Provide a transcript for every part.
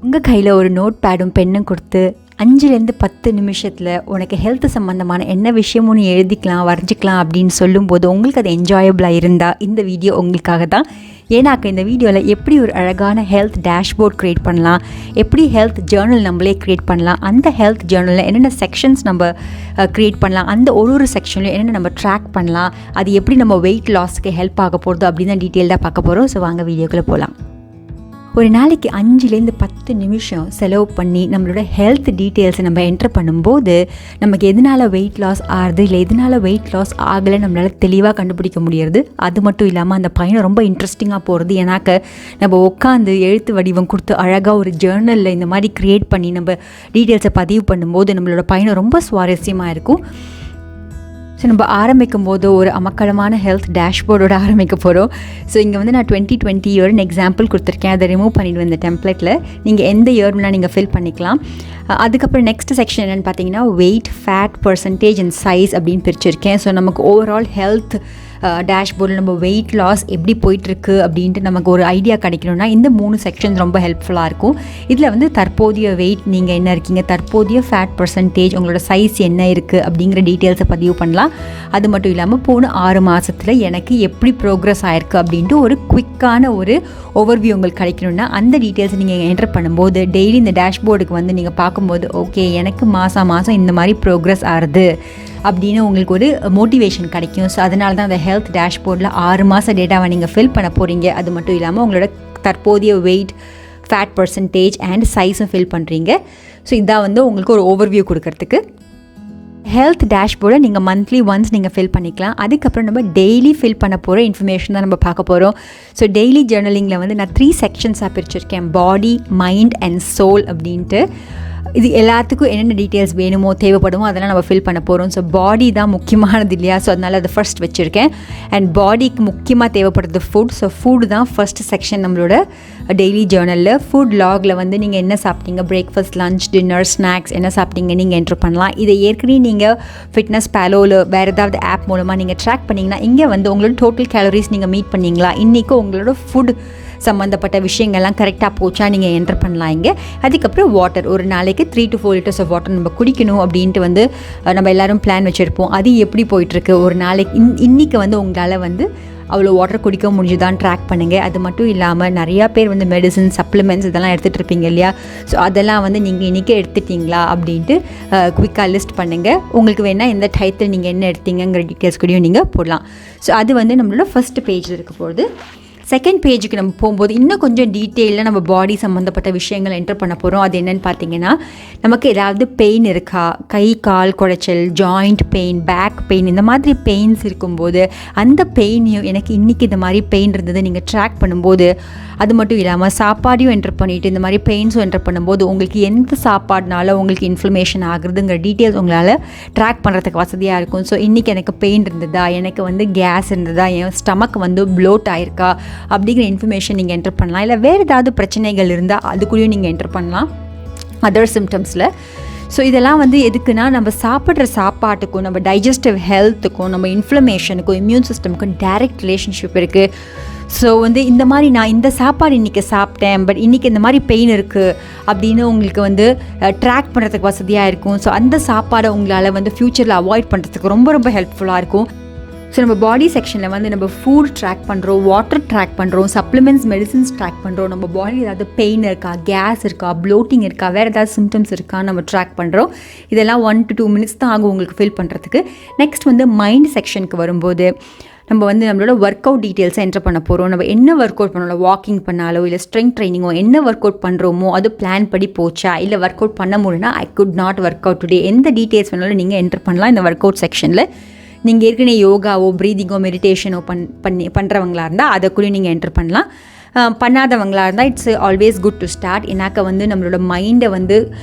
உங்கள் கையில் ஒரு நோட் பேடும் பெண்ணும் கொடுத்து 5-10 நிமிஷத்தில் உனக்கு ஹெல்த் சம்மந்தமான என்ன விஷயமும் நீ எழுதிக்கலாம் வரைஞ்சிக்கலாம் அப்படின்னு சொல்லும்போது உங்களுக்கு அது என்ஜாயபிளாக இருந்தால் இந்த வீடியோ உங்களுக்காக தான். ஏன்னாக்க இந்த வீடியோவில் எப்படி ஒரு அழகான ஹெல்த் டேஷ்போர்ட் க்ரியேட் பண்ணலாம், எப்படி ஹெல்த் ஜேர்னல் நம்மளே க்ரியேட் பண்ணலாம், அந்த ஹெல்த் ஜேர்னலில் என்னென்ன செக்ஷன்ஸ் நம்ம க்ரியேட் பண்ணலாம், அந்த ஒரு செக்ஷன்லையும் என்னென்ன நம்ம ட்ராக் பண்ணலாம், அது எப்படி நம்ம வெயிட் லாஸ்க்கு ஹெல்ப் ஆக போகிறதோ அப்படின்னு தான் டீட்டெயில்டாக பார்க்க போகிறோம். ஸோ வாங்க வீடியோக்குள்ளே போகலாம். ஒரு நாளைக்கு 5-10 நிமிஷம் செலவு பண்ணி நம்மளோட ஹெல்த் டீட்டெயில்ஸை நம்ம என்ட்ரு பண்ணும்போது நமக்கு எதனால் வெயிட் லாஸ் ஆகுது இல்லை எதனால் வெயிட் லாஸ் ஆகலை நம்மளால் தெளிவாக கண்டுபிடிக்க முடியாது. அது மட்டும் இல்லாமல் அந்த பயணம் ரொம்ப இன்ட்ரெஸ்டிங்காக போகிறது. ஏன்னாக்க நம்ம உட்காந்து எழுத்து வடிவம் கொடுத்து அழகாக ஒரு ஜேர்னலில் இந்த மாதிரி க்ரியேட் பண்ணி நம்ம டீட்டெயில்ஸை பதிவு பண்ணும்போது நம்மளோட பயணம் ரொம்ப சுவாரஸ்யமாக இருக்கும். ஸோ நம்ம ஆரம்பிக்கும் போது ஒரு அமக்களமான ஹெல்த் டேஷ்போர்டோட ஆரம்பிக்க போகிறோம். ஸோ இங்கே வந்து நான் 2020 இயர்னு எக்ஸாம்பிள் கொடுத்துருக்கேன். அதை ரிமூவ் பண்ணிவிடுவேன் இந்த டெம்ப்ளேட்டில். நீங்கள் எந்த இயர்னா நீங்கள் ஃபில் பண்ணிக்கலாம். அதுக்கப்புறம் நெக்ஸ்ட் செக்ஷன் என்னென்னு பார்த்தீங்கன்னா weight, fat, percentage and size அப்படின்னு பிரிச்சிருக்கேன். ஸோ நமக்கு ஓவரால் ஹெல்த் டேஷ்போர்டில் நம்ம வெயிட் லாஸ் எப்படி போயிட்டுருக்கு அப்படின்ட்டு நமக்கு ஒரு ஐடியா கிடைக்கணும்னா இந்த 3 செக்ஷன்ஸ் ரொம்ப ஹெல்ப்ஃபுல்லாக இருக்கும். இதில் வந்து தற்போதைய வெயிட் நீங்கள் என்ன இருக்கீங்க, தற்போதைய ஃபேட் பர்சன்டேஜ், உங்களோட சைஸ் என்ன இருக்குது அப்படிங்கிற டீட்டெயில்ஸை பதிவு பண்ணலாம். அது மட்டும் இல்லாமல் போன 6 மாதத்தில் எனக்கு எப்படி ப்ரோக்ரஸ் ஆயிருக்கு அப்படின்ட்டு ஒரு குவிக்கான ஒரு ஓவர்வியூ உங்களுக்கு கிடைக்கணும்னா அந்த டீட்டெயில்ஸை நீங்கள் என்டர் பண்ணும்போது டெய்லி இந்த டேஷ்போர்டுக்கு வந்து நீங்கள் பார்க்கும்போது ஓகே எனக்கு மாதம் இந்த மாதிரி ப்ரோக்ரஸ் ஆகுது அப்படின்னு உங்களுக்கு ஒரு மோட்டிவேஷன் கிடைக்கும். ஸோ அதனால தான் அந்த ஹெல்த் டேஷ்போர்டில் 6 மாத டேட்டாவை நீங்கள் ஃபில் பண்ண போகிறீங்க. அது மட்டும் இல்லாமல் உங்களோட தற்போதைய வெயிட், ஃபேட் பர்சன்டேஜ் அண்ட் சைஸும் ஃபில் பண்ணுறீங்க. ஸோ இதான் வந்து உங்களுக்கு ஒரு ஓவர்வியூ கொடுக்கறதுக்கு. ஹெல்த் டேஷ்போர்டை நீங்கள் மந்த்லி ஒன்ஸ் நீங்கள் ஃபில் பண்ணிக்கலாம். அதுக்கப்புறம் நம்ம டெய்லி ஃபில் பண்ண போகிற இன்ஃபர்மேஷன் தான் நம்ம பார்க்க போகிறோம். ஸோ டெய்லி ஜேர்னலிங்கில் வந்து நான் 3 செக்ஷன்ஸாக பிரிச்சிருக்கேன். பாடி, மைண்ட் அண்ட் சோல் அப்படின்ட்டு. இது எல்லாத்துக்கும் என்னென்ன டீட்டெயில்ஸ் வேணுமோ தேவைப்படுமோ அதெல்லாம் நம்ம ஃபில் பண்ண போகிறோம். ஸோ பாடி தான் முக்கியமானது இல்லையா, ஸோ அதனால் அதை ஃபர்ஸ்ட் வச்சுருக்கேன். அண்ட் பாடிக்கு முக்கியமாக தேவைப்படுறது ஃபுட். ஸோ ஃபுட் தான் ஃபர்ஸ்ட் செக்ஷன் நம்மளோட டெய்லி ஜேர்னலில். ஃபுட் லாகில் வந்து நீங்கள் என்ன சாப்பிட்டீங்க, பிரேக்ஃபாஸ்ட், லஞ்ச், டின்னர், ஸ்நாக்ஸ் என்ன சாப்பிட்டீங்க நீங்கள் என்ட்ரு பண்ணலாம். இதை ஏற்கனவே நீங்கள் ஃபிட்னஸ் பேலோவில் வேறு ஏதாவது ஆப் மூலமாக நீங்கள் ட்ராக் பண்ணிங்கன்னா இங்கே வந்து உங்களோட டோட்டல் கேலரிஸ் நீங்கள் மீட் பண்ணிங்களா, இன்றைக்கி உங்களோட ஃபுட் சம்மந்தப்பட்ட விஷயங்கள்லாம் கரெக்டாக போச்சா நீங்கள் என்டர் பண்ணலாம் இங்கே. அதுக்கப்புறம் வாட்டர், ஒரு நாளைக்கு 3 to 4 liters ஆஃப் வாட்டர் நம்ம குடிக்கணும் அப்படின்ட்டு வந்து நம்ம எல்லோரும் பிளான் வச்சுருப்போம். அது எப்படி போயிட்டுருக்கு, ஒரு நாளைக்கு இன்றைக்கி வந்து உங்களால் வந்து அவ்வளோ வாட்டர் குடிக்க முடிஞ்சுதான் ட்ராக் பண்ணுங்கள். அது மட்டும் இல்லாமல் நிறையா பேர் வந்து மெடிசன், சப்ளிமெண்ட்ஸ் இதெல்லாம் எடுத்துகிட்டு இருப்பீங்க இல்லையா, ஸோ அதெல்லாம் வந்து நீங்கள் இன்றைக்கி எடுத்துட்டிங்களா அப்படின்ட்டு குவிக்காக லிஸ்ட் பண்ணுங்கள். உங்களுக்கு வேணால் எந்த டயத்தில் நீங்கள் என்ன எடுத்தீங்கிற டீட்டெயில்ஸ் கூடயும் நீங்கள் போடலாம். ஸோ அது வந்து நம்மளோட ஃபஸ்ட் பேஜில் இருக்க போகிறது. செகண்ட் பேஜுக்கு நம்ம போகும்போது இன்னும் கொஞ்சம் டீட்டெயிலாக நம்ம பாடி சம்மந்தப்பட்ட விஷயங்கள் என்டர் பண்ண போகிறோம். அது என்னென்னு பார்த்தீங்கன்னா நமக்கு ஏதாவது பெயின் இருக்கா, கை கால் குடைச்சல், ஜாயிண்ட் பெயின், பேக் பெயின், இந்த மாதிரி பெயின்ஸ் இருக்கும்போது அந்த பெயினையும் எனக்கு இன்றைக்கி இந்த மாதிரி பெயின் இருந்தது நீங்கள் ட்ராக் பண்ணும்போது, அது மட்டும் இல்லாமல் சாப்பாடையும் என்டர் பண்ணிவிட்டு இந்த மாதிரி பெயின்ஸும் என்டர் பண்ணும்போது உங்களுக்கு எந்த சாப்பாடுனால உங்களுக்கு இன்ஃப்ளமேஷன் ஆகுறதுங்கிற டீட்டெயில்ஸ் உங்களால் ட்ராக் பண்ணுறதுக்கு வசதியாக இருக்கும். ஸோ இன்றைக்கி எனக்கு பெயின் இருந்ததா, எனக்கு வந்து கேஸ் இருந்ததா, என் ஸ்டமக் வந்து ப்ளோட் ஆயிருக்கா அப்படிங்கிற இன்ஃபர்மேஷன் நீங்கள் என்டர் பண்ணலாம். இல்லை வேறு ஏதாவது பிரச்சனைகள் இருந்தால் அதுக்குள்ளேயும் நீங்கள் என்டர் பண்ணலாம் அதர் சிம்டம்ஸில். ஸோ இதெல்லாம் வந்து எதுக்குன்னா நம்ம சாப்பிட்ற சாப்பாட்டுக்கும் நம்ம டைஜஸ்டிவ் ஹெல்த்துக்கும் நம்ம இன்ஃப்ளமேஷனுக்கும் இம்யூன் சிஸ்டமுக்கும் டைரக்ட் ரிலேஷன்ஷிப் இருக்குது. ஸோ வந்து இந்த மாதிரி நான் இந்த சாப்பாடு இன்றைக்கி சாப்பிட்டேன், பட் இன்றைக்கி இந்த மாதிரி பெயின் இருக்குது அப்படின்னு உங்களுக்கு வந்து ட்ராக் பண்ணுறதுக்கு வசதியாக இருக்கும். ஸோ அந்த சாப்பாடை உங்களால் வந்து ஃப்யூச்சரில் அவாய்ட் பண்ணுறதுக்கு ரொம்ப ரொம்ப ஹெல்ப்ஃபுல்லாக இருக்கும். ஸோ நம்ம பாடி செக்ஷனில் வந்து நம்ம ஃபுட் ட்ராக் பண்ணுறோம், வாட்டர் ட்ராக் பண்ணுறோம், சப்ளிமெண்ட்ஸ், மெடிசன்ஸ் ட்ராக் பண்ணுறோம். நம்ம பாடியில் ஏதாவது பெயின் இருக்கா, கேஸ் இருக்கா, ப்ளோட்டிங் இருக்கா, வேறு ஏதாவது சிம்டம்ஸ் இருக்கா நம்ம ட்ராக் பண்ணுறோம். இதெல்லாம் 1 to 2 minutes தான் ஆகும் உங்களுக்கு ஃபில் பண்ணுறதுக்கு. நெக்ஸ்ட் வந்து மைண்ட் செக்ஷனுக்கு வரும்போது நம்ம வந்து நம்மளோட ஒர்க் அவுட் டீட்டெயில்ஸை என்டர் பண்ண போகிறோம். நம்ம என்ன ஒர்க் அவுட் பண்ணோம், வாக்கிங் பண்ணாலோ இல்லை ஸ்ட்ரெங்த் ட்ரைனிங்கோ என்ன ஒர்க் அவுட் பண்ணுறோமோ அது பிளான் படி போச்சா, இல்லை ஒர்க் அவுட் பண்ண முடியும்னா I could not work out today, எந்த டீட்டெயில்ஸ் வேணாலும் நீங்கள் என்டர் பண்ணலாம் இந்த ஒர்க் அவுட் செக்ஷனில். நீங்கள் ஏற்கனவே யோகாவோ ப்ரீதிங்கோ மெடிடேஷனோ பண்ணுறவங்களா இருந்தால் அதை கூட நீங்கள் என்டர் பண்ணலாம். பண்ணாதவங்களாக இருந்தால் it's always good to start. ஏன்னாக்க வந்து நம்மளோட மைண்டை வந்து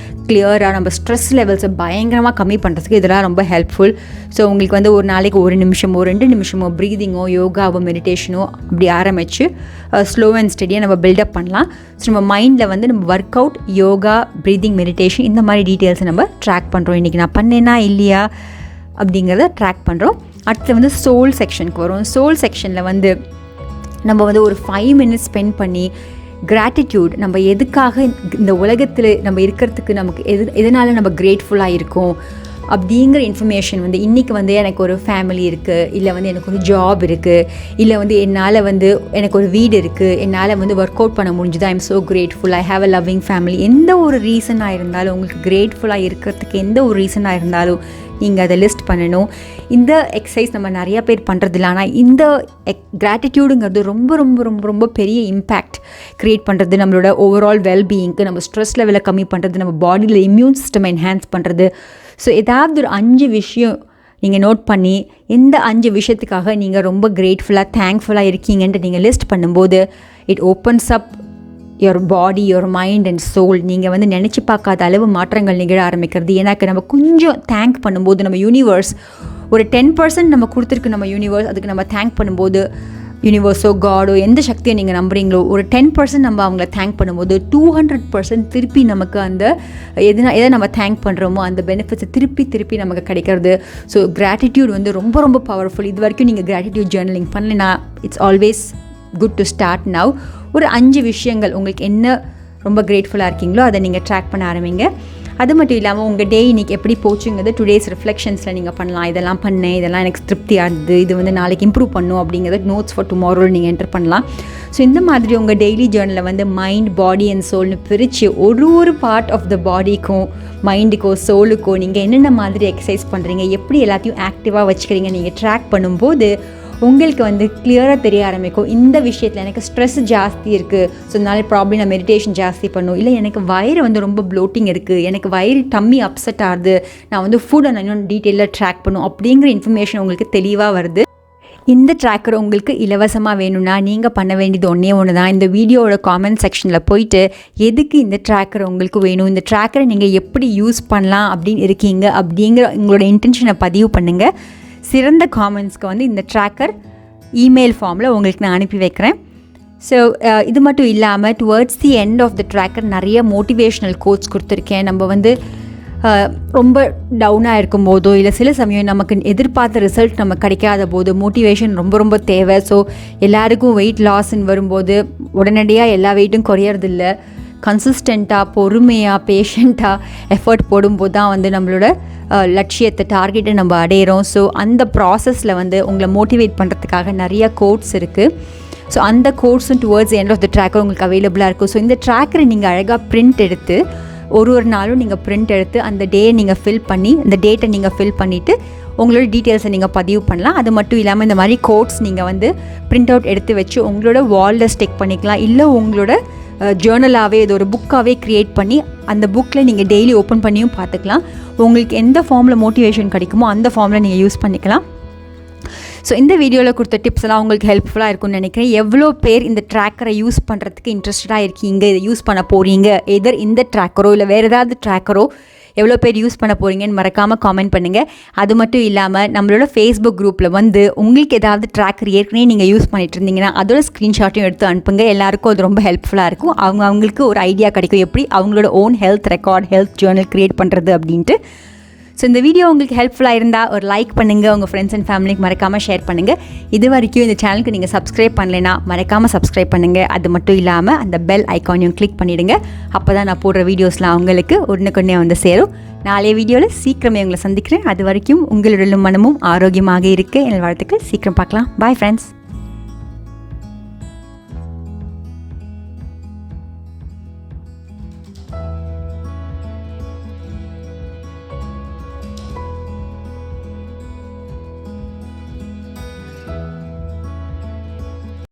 கிளியராக நம்ம ஸ்ட்ரெஸ் லெவல்ஸை பயங்கரமாக கம்மி பண்ணுறதுக்கு இதெல்லாம் ரொம்ப ஹெல்ப்ஃபுல். ஸோ உங்களுக்கு வந்து ஒரு நாளைக்கு 1 நிமிஷமோ 2 நிமிஷமோ ப்ரீதிங்கோ யோகாவோ மெடிடேஷனோ அப்படி ஆரம்பித்து ஸ்லோ அண்ட் ஸ்டடியாக நம்ம பில்டப் பண்ணலாம். ஸோ நம்ம மைண்டில் வந்து நம்ம work out, yoga, breathing, meditation இந்த மாதிரி டீட்டெயில்ஸை நம்ம ட்ராக் பண்ணுறோம். இன்றைக்கி நான் பண்ணேன்னா இல்லையா அப்படிங்கிறத ட்ராக் பண்ணுறோம். அடுத்து வந்து சோல் செக்ஷனுக்கு வரும். சோல் செக்ஷனில் வந்து நம்ம வந்து ஒரு 5 minutes ஸ்பெண்ட் பண்ணி கிராட்டிடியூட், நம்ம எதுக்காக இந்த உலகத்தில் நம்ம இருக்கிறதுக்கு நமக்கு எதனால் நம்ம கிரேட்ஃபுல்லாக இருக்கோம் அப்படிங்கிற இன்ஃபர்மேஷன் வந்து இன்றைக்கி வந்து எனக்கு ஒரு ஃபேமிலி இருக்குது, இல்லை வந்து எனக்கு ஒரு ஜாப் இருக்குது, இல்லை வந்து என்னால் வந்து எனக்கு ஒரு வீடு இருக்குது, என்னால் வந்து ஒர்க் அவுட் பண்ண முடிஞ்சுது, I am so grateful, I have a loving family. எந்த ஒரு ரீசனாக இருந்தாலும், உங்களுக்கு கிரேட்ஃபுல்லாக இருக்கிறதுக்கு எந்த ஒரு ரீசனாக இருந்தாலும் நீங்கள் அதை லிஸ்ட் பண்ணணும். இந்த எக்ஸசைஸ் நம்ம நிறையா பேர் பண்ணுறதில்ல, ஆனால் இந்த கிராட்டிடியூடுங்கிறது ரொம்ப ரொம்ப ரொம்ப ரொம்ப பெரிய இம்பேக்ட் க்ரியேட் பண்ணுறது நம்மளோட ஓவரால் வெல்பீயிங்க்கு, நம்ம ஸ்ட்ரெஸ் லெவலை கம்மி பண்ணுறது, நம்ம பாடியில் இம்யூன் சிஸ்டம் என்ஹான்ஸ் பண்ணுறது. ஸோ ஏதாவது ஒரு 5 விஷயம் நீங்கள் நோட் பண்ணி எந்த 5 விஷயத்துக்காக நீங்கள் ரொம்ப கிரேட்ஃபுல்லாக தேங்க்ஃபுல்லாக இருக்கீங்கன்ட்டு நீங்கள் லிஸ்ட் பண்ணும்போது it opens up your body, your mind and soul. நீங்கள் வந்து நினச்சி பார்க்காத அளவு மாற்றங்கள் நிகழ ஆரம்பிக்கிறது. ஏன்னாக்க நம்ம கொஞ்சம் தேங்க் பண்ணும்போது நம்ம யூனிவர்ஸ் ஒரு 10% நம்ம கொடுத்துருக்கு, நம்ம யூனிவர்ஸ் அதுக்கு நம்ம தேங்க் பண்ணும்போது யூனிவர்ஸோ காடோ எந்த சக்தியை நீங்கள் நம்புறீங்களோ ஒரு 10% நம்ம அவங்கள தேங்க் பண்ணும்போது 200% திருப்பி நமக்கு அந்த எதை நம்ம தேங்க் பண்ணுறோமோ அந்த பெனிஃபிட்ஸை திருப்பி நமக்கு கிடைக்கிறது. ஸோ கிராட்டிடியூட் வந்து ரொம்ப ரொம்ப பவர்ஃபுல். இது வரைக்கும் நீங்கள் கிராட்டிடியூட் ஜேர்னலிங் பண்ணலைன்னா it's always good to start now. ஒரு 5 விஷயங்கள் உங்களுக்கு என்ன ரொம்ப கிரேட்ஃபுல்லாக இருக்கீங்களோ அதை நீங்கள் ட்ராக் பண்ண ஆரம்பிங்க. அது மட்டும் இல்லாமல் உங்கள் டே இன்றைக்கி எப்படி போச்சுங்கிறது டுடேஸ் ரிஃப்ளெக்ஷன்ஸில் நீங்கள் பண்ணலாம். இதெல்லாம் பண்ணேன், இதெல்லாம் எனக்கு திருப்தியாக இருந்தது, இது வந்து நாளைக்கு இம்ப்ரூவ் பண்ணும் அப்படிங்கிறது நோட்ஸ் ஃபார் டுமாரோ நீங்கள் என்டர் பண்ணலாம். ஸோ இந்த மாதிரி உங்கள் டெய்லி ஜேர்னலில் வந்து மைண்ட், பாடி அண்ட் சோல்னு பிரித்து ஒரு பார்ட் ஆஃப் த பாடிக்கும், மைண்டுக்கோ சோலுக்கோ நீங்கள் என்னென்ன மாதிரி எக்ஸசைஸ் பண்ணுறீங்க, எப்படி எல்லாத்தையும் ஆக்டிவாக வச்சுக்கிறீங்க நீங்கள் ட்ராக் பண்ணும்போது உங்களுக்கு வந்து கிளியராக தெரிய ஆரம்பிக்கும். இந்த விஷயத்தில் எனக்கு ஸ்ட்ரெஸ் ஜாஸ்தி இருக்குது, ஸோ அதனால ப்ராப்ளம் நான் மெடிடேஷன் ஜாஸ்தி பண்ணும், இல்லை எனக்கு வயிறு வந்து ரொம்ப ப்ளோட்டிங் இருக்குது, எனக்கு வயிறு டம்மி அப்செட் ஆகுது, நான் வந்து ஃபுட்டை நான் இன்னும் டீட்டெயிலாக ட்ராக் பண்ணும் அப்படிங்கிற இன்ஃபர்மேஷன் உங்களுக்கு தெளிவாக வருது. இந்த ட்ராக்கர் உங்களுக்கு இலவசமாக வேணும்னா நீங்கள் பண்ண வேண்டியது ஒன்று தான். இந்த வீடியோவோட காமெண்ட் செக்ஷனில் போயிட்டு எதுக்கு இந்த ட்ராக்கர் உங்களுக்கு வேணும், இந்த ட்ராக்கரை நீங்கள் எப்படி யூஸ் பண்ணலாம் அப்படின்னு இருக்கீங்க அப்படிங்கிற உங்களோட இன்டென்ஷனை பதிவு பண்ணுங்கள். சிறந்த காமெண்ட்ஸ்க்கு வந்து இந்த ட்ராக்கர் இமெயில் ஃபார்மில் உங்களுக்கு நான் அனுப்பி வைக்கிறேன். ஸோ இது மட்டும் இல்லாமல் towards the end of the tracker நிறைய மோட்டிவேஷ்னல் கோட்ஸ் கொடுத்துருக்கேன். நம்ம வந்து ரொம்ப டவுனாக இருக்கும் போதோ இல்லை சில சமயம் நமக்கு எதிர்பார்த்த ரிசல்ட் நமக்கு கிடைக்காத போது மோட்டிவேஷன் ரொம்ப ரொம்ப தேவை. ஸோ எல்லாருக்கும் வெயிட் லாஸ்ன்னு வரும்போது உடனடியாக எல்லா வெயிட்டும் குறையறதில்ல. கன்சிஸ்டண்ட்டாக, பொறுமையாக, பேஷண்ட்டாக எஃபர்ட் போடும்போது தான் வந்து நம்மளோட லட்சியத்தை, டார்கெட்டை நம்ம அடையிறோம். ஸோ அந்த ப்ராசஸில் வந்து உங்களை மோட்டிவேட் பண்ணுறதுக்காக நிறைய கோட்ஸ் இருக்குது. ஸோ அந்த கோட்ஸும் towards end of the tracker உங்களுக்கு அவைலபிளாக இருக்கும். ஸோ இந்த ட்ராக்கரை நீங்கள் அழகாக பிரிண்ட் எடுத்து ஒரு நாளும் நீங்கள் பிரிண்ட் எடுத்து அந்த டேயை நீங்கள் ஃபில் பண்ணி அந்த டேட்டை நீங்கள் ஃபில் பண்ணிவிட்டு உங்களோட டீட்டெயில்ஸை நீங்கள் பதிவு பண்ணலாம். அது மட்டும் இல்லாமல் இந்த மாதிரி கோட்ஸ் நீங்கள் வந்து பிரிண்ட் அவுட் எடுத்து வச்சு உங்களோட வாலில் ஸ்டிக் பண்ணிக்கலாம். இல்லை உங்களோட ஜேர்னலாகவே இது ஒரு புக்காகவே க்ரியேட் பண்ணி அந்த புக்கில் நீங்கள் டெய்லி ஓப்பன் பண்ணியும் பார்த்துக்கலாம். உங்களுக்கு எந்த ஃபார்மில் மோட்டிவேஷன் கிடைக்குமோ அந்த ஃபார்மில் நீங்கள் யூஸ் பண்ணிக்கலாம். ஸோ இந்த வீடியோவில் கொடுத்த டிப்ஸ் எல்லாம் உங்களுக்கு ஹெல்ப்ஃபுல்லாக இருக்கும்னு நினைக்கிறேன். எவ்வளோ பேர் இந்த ட்ராக்கரை யூஸ் பண்ணுறதுக்கு இன்ட்ரெஸ்டடாக இருக்கீங்க, இதை யூஸ் பண்ண போகிறீங்க, எதர் இந்த ட்ராக்கரோ இல்லை வேறு ஏதாவது ட்ராக்கரோ எவ்வளோ பேர் யூஸ் பண்ண போகிறீங்கன்னு மறக்காமல் காமெண்ட் பண்ணுங்கள். அது மட்டும் இல்லாமல் நம்மளோட ஃபேஸ்புக் குரூப்பில் வந்து உங்களுக்கு ஏதாவது ட்ராக்கர் ஏற்கனவே நீங்கள் யூஸ் பண்ணிட்டு இருந்தீங்கன்னா அதோட ஸ்க்ரீன்ஷாட்டையும் எடுத்து அனுப்புங்க. எல்லாருக்கும் அது ரொம்ப ஹெல்ப்ஃபுல்லாக இருக்கும். அவங்களுக்கு ஒரு ஐடியா கிடைக்கும் எப்படி அவங்களோட own health record, health Journal create பண்ணுறது அப்படின்ட்டு. ஸோ இந்த வீடியோ உங்களுக்கு ஹெல்ப்ஃபுல்லாக இருந்தால் ஒரு லைக் பண்ணுங்கள், உங்கள் ஃப்ரெண்ட்ஸ் அண்ட் ஃபேமிலிக்கு மறக்காமல் ஷேர் பண்ணுங்கள். இது வரைக்கும் இந்த சேனலுக்கு நீங்கள் சப்ஸ்கிரைப் பண்ணலைன்னா மறக்காமல் சப்ஸ்கிரைப் பண்ணுங்கள். அது மட்டும் இல்லாமல் அந்த பெல் ஐக்கானையும் கிளிக் பண்ணிவிடுங்க. அப்போ தான் நான் போடுற வீடியோஸ்லாம் உங்களுக்கு உடனுக்குடனே வந்து சேரும். நாளைய வீடியோவில் சீக்கிரமே உங்களை சந்திக்கிறேன். அது வரைக்கும் உங்களுடைய மனமும் ஆரோக்கியமாக இருக்க என் வாழ்த்துக்கள். சீக்கிரம் பார்க்கலாம். Bye friends.